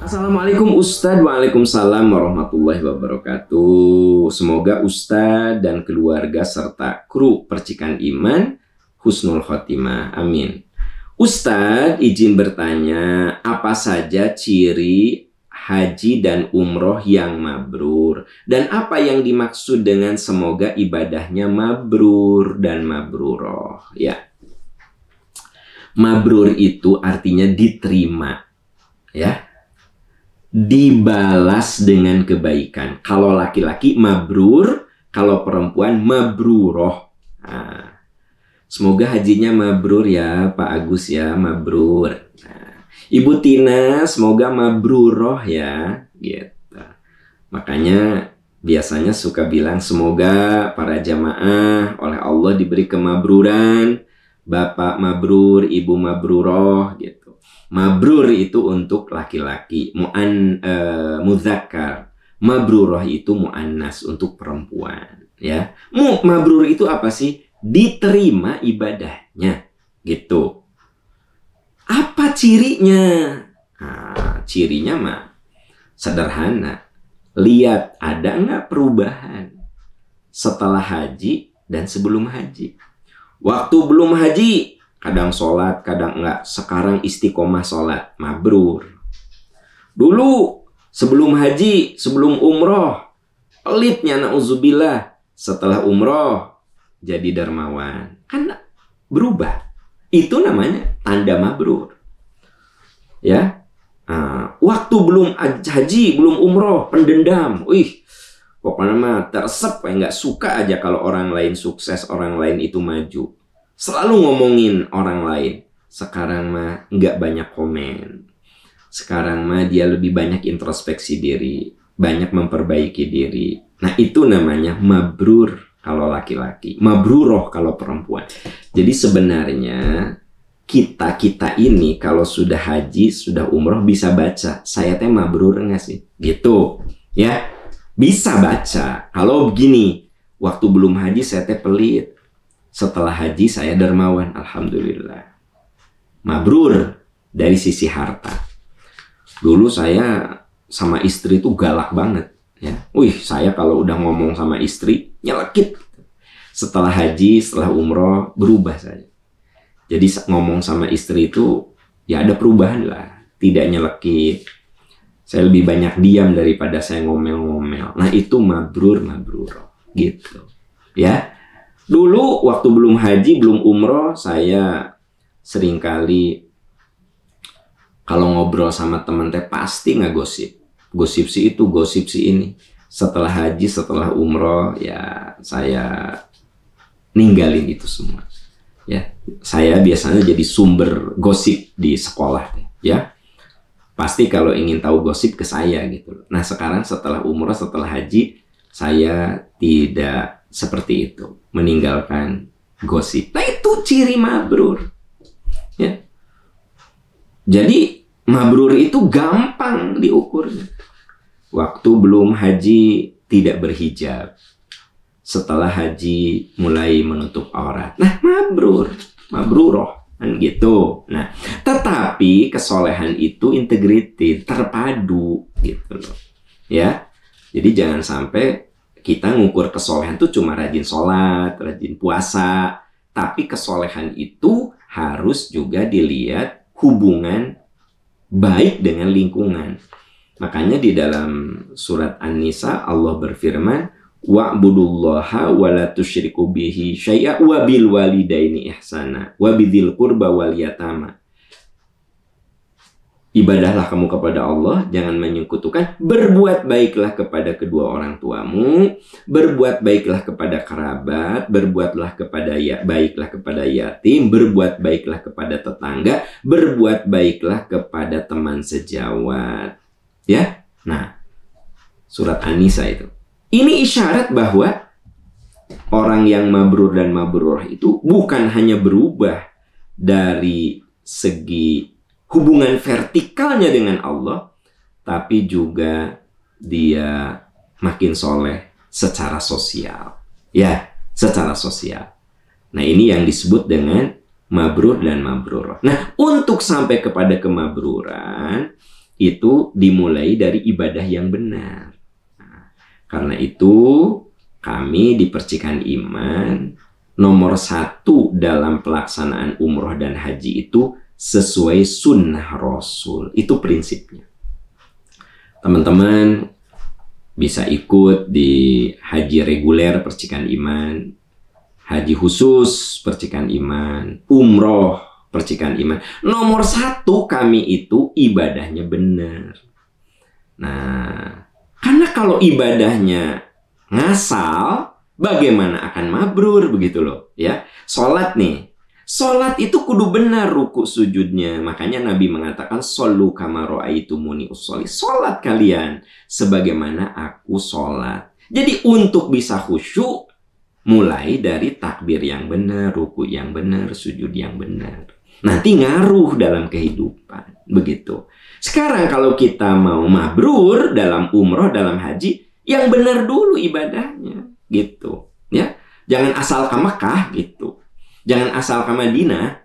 Assalamualaikum Ustadz. Waalaikumsalam warahmatullahi wabarakatuh. Semoga Ustadz dan keluarga serta kru Percikan Iman husnul khotimah. Amin. Ustadz, izin bertanya, apa saja ciri haji dan umroh yang mabrur? Dan apa yang dimaksud dengan semoga ibadahnya mabrur dan mabruroh? Ya, mabrur itu artinya diterima, ya, dibalas dengan kebaikan. Kalau laki-laki mabrur, kalau perempuan mabruroh. Nah, semoga hajinya mabrur ya Pak Agus ya, mabrur. Nah, Ibu Tina semoga mabruroh ya, gitu. Makanya biasanya suka bilang semoga para jamaah oleh Allah diberi kemabruran, Bapak mabrur, Ibu mabruroh, gitu. Mabrur itu untuk laki-laki, muzakkar. Mabruroh itu muannas, untuk perempuan, ya. Mabrur itu apa sih? Diterima ibadahnya, gitu. Apa cirinya? Nah, cirinya mah sederhana. Lihat ada nggak perubahan setelah haji dan sebelum haji. Waktu belum haji kadang sholat, kadang enggak. Sekarang istiqomah sholat, mabrur. Dulu sebelum haji, sebelum umroh, pelitnya na'udzubillah. Setelah umroh jadi dermawan. Kan berubah. Itu namanya tanda mabrur. Ya, waktu belum haji, belum umroh, pendendam. Pokoknya mah tersep, nggak suka aja kalau orang lain sukses, orang lain itu maju. Selalu ngomongin orang lain. Sekarang mah nggak banyak komen. Sekarang mah dia lebih banyak introspeksi diri, banyak memperbaiki diri. Nah, itu namanya mabrur kalau laki-laki, mabruroh kalau perempuan. Jadi sebenarnya kita ini kalau sudah haji, sudah umroh bisa baca, saya teh mabrur nggak sih? Gitu, ya. Bisa baca. Kalau begini, waktu belum haji saya teh pelit. Setelah haji saya dermawan, alhamdulillah. Mabrur dari sisi harta. Dulu saya sama istri itu galak banget, ya. Saya kalau udah ngomong sama istri nyelekit. Setelah haji, setelah umroh berubah saya. Jadi ngomong sama istri itu ya ada perubahan lah, tidak nyelekit. Saya lebih banyak diam daripada saya ngomel-ngomel. Nah, itu mabrur, gitu. Ya. Dulu waktu belum haji, belum umroh, saya seringkali kalau ngobrol sama temen teh pasti nggak gosip. Gosip si itu, gosip si ini. Setelah haji, setelah umroh, ya saya ninggalin itu semua. Ya, saya biasanya jadi sumber gosip di sekolah, ya. Pasti kalau ingin tahu gosip ke saya gitu. Nah, sekarang setelah umroh, setelah haji, saya tidak seperti itu, meninggalkan gosip. Nah, itu ciri mabrur, ya. Jadi mabrur itu gampang diukurnya. Waktu belum haji tidak berhijab, setelah haji mulai menutup aurat. Nah, mabrur, mabruroh, kan gitu. Nah, tetapi kesolehan itu integriti, terpadu, gitu loh, ya. Jadi jangan sampai kita ngukur kesolehan itu cuma rajin sholat, rajin puasa. Tapi kesolehan itu harus juga dilihat hubungan baik dengan lingkungan. Makanya di dalam surat An-Nisa Allah berfirman, wa'budullaha wa la tusyriku bihi syai'a wa bil walidaini ihsana wa bidzil qurba wal yatama. Ibadahlah kamu kepada Allah, jangan menyekutukan. Berbuat baiklah kepada kedua orang tuamu, berbuat baiklah kepada kerabat, berbuatlah baiklah kepada yatim, berbuat baiklah kepada tetangga, berbuat baiklah kepada teman sejawat. Ya, nah, surat An-Nisa itu. Ini isyarat bahwa orang yang mabrur dan mabruroh itu bukan hanya berubah dari segi hubungan vertikalnya dengan Allah, tapi juga dia makin soleh secara sosial. Ya, secara sosial. Nah, ini yang disebut dengan mabrur dan mabruroh. Nah, untuk sampai kepada kemabruran, itu dimulai dari ibadah yang benar. Nah, karena itu kami di Percikan Iman nomor 1 dalam pelaksanaan umroh dan haji itu sesuai sunnah Rasul. Itu prinsipnya. Teman-teman bisa ikut di haji reguler Percikan Iman, haji khusus Percikan Iman, umroh Percikan Iman. Nomor 1 kami itu ibadahnya benar. Nah, karena kalau ibadahnya ngasal, bagaimana akan mabrur begitu loh, ya. Sholat nih. Sholat itu kudu benar ruku sujudnya. Makanya Nabi mengatakan shollu kama ra'aitumuni usolli. Sholat kalian sebagaimana aku sholat. Jadi untuk bisa khusyuk, mulai dari takbir yang benar, ruku yang benar, sujud yang benar. Nanti ngaruh dalam kehidupan. Begitu. Sekarang kalau kita mau mabrur dalam umroh, dalam haji, yang benar dulu ibadahnya. Gitu. Ya, jangan asal ke Mekah gitu. Jangan asal ke Madinah.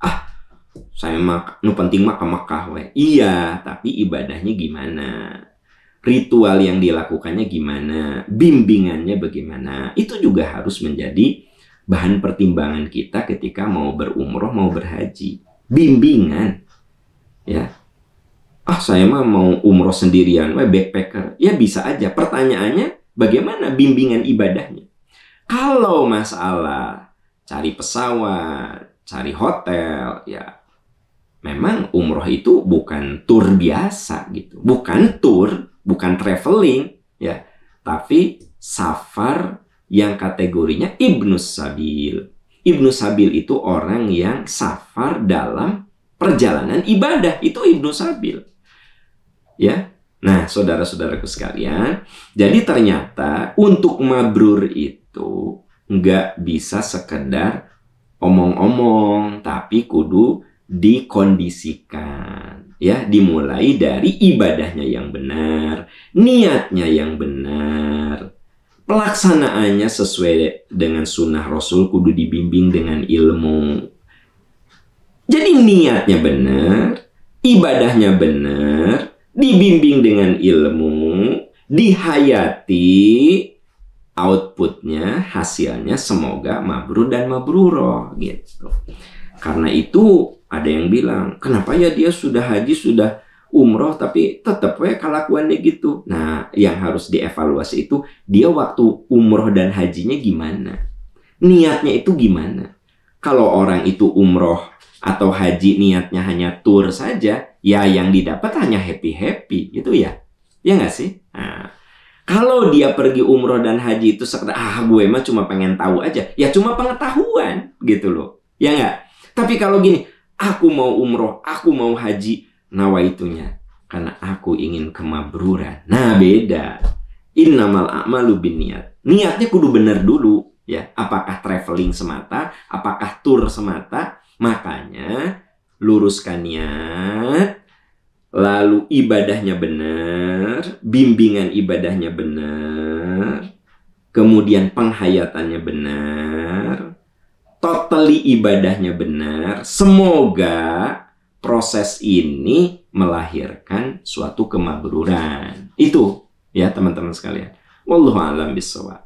Ah, saya mah nu penting mah ke Mekah we. Iya, tapi ibadahnya gimana? Ritual yang dilakukannya gimana? Bimbingannya bagaimana? Itu juga harus menjadi bahan pertimbangan kita ketika mau berumroh, mau berhaji. Bimbingan. Ya. Ah, saya mah mau umroh sendirian, we backpacker. Ya bisa aja. Pertanyaannya, bagaimana bimbingan ibadahnya? Kalau masalah cari pesawat, cari hotel, ya memang umroh itu bukan tur biasa gitu. Bukan tur, bukan traveling, ya. Tapi safar yang kategorinya Ibnus Sabil. Ibnus Sabil itu orang yang safar dalam perjalanan ibadah. Itu Ibnus Sabil. Ya. Nah, saudara-saudaraku sekalian, jadi ternyata untuk mabrur itu nggak bisa sekedar omong-omong, tapi kudu dikondisikan. Ya, dimulai dari ibadahnya yang benar, niatnya yang benar, pelaksanaannya sesuai dengan sunnah Rasul, kudu dibimbing dengan ilmu. Jadi niatnya benar, ibadahnya benar, dibimbing dengan ilmu, dihayati, outputnya, hasilnya semoga mabrur dan mabruroh gitu. Karena itu ada yang bilang, kenapa ya dia sudah haji, sudah umroh, tapi tetap ya kelakuannya gitu. Nah, yang harus dievaluasi itu dia waktu umroh dan hajinya gimana, niatnya itu gimana. Kalau orang itu umroh atau haji niatnya hanya tur saja, ya yang didapat hanya happy-happy gitu ya. Ya nggak sih? Nah, kalau dia pergi umroh dan haji itu sekedar, gue mah cuma pengen tahu aja. Ya cuma pengetahuan gitu loh. Ya nggak? Tapi kalau gini, aku mau umroh, aku mau haji, nawaitunya karena aku ingin kemabruran. Nah beda. Innamal a'malu binniyat. Niatnya kudu bener dulu. Ya, apakah traveling semata, apakah tur semata. Makanya luruskan niat, lalu ibadahnya benar, bimbingan ibadahnya benar, kemudian penghayatannya benar, totally ibadahnya benar. Semoga proses ini melahirkan suatu kemabruran. Itu ya teman-teman sekalian. Wallahu a'lam bishawab.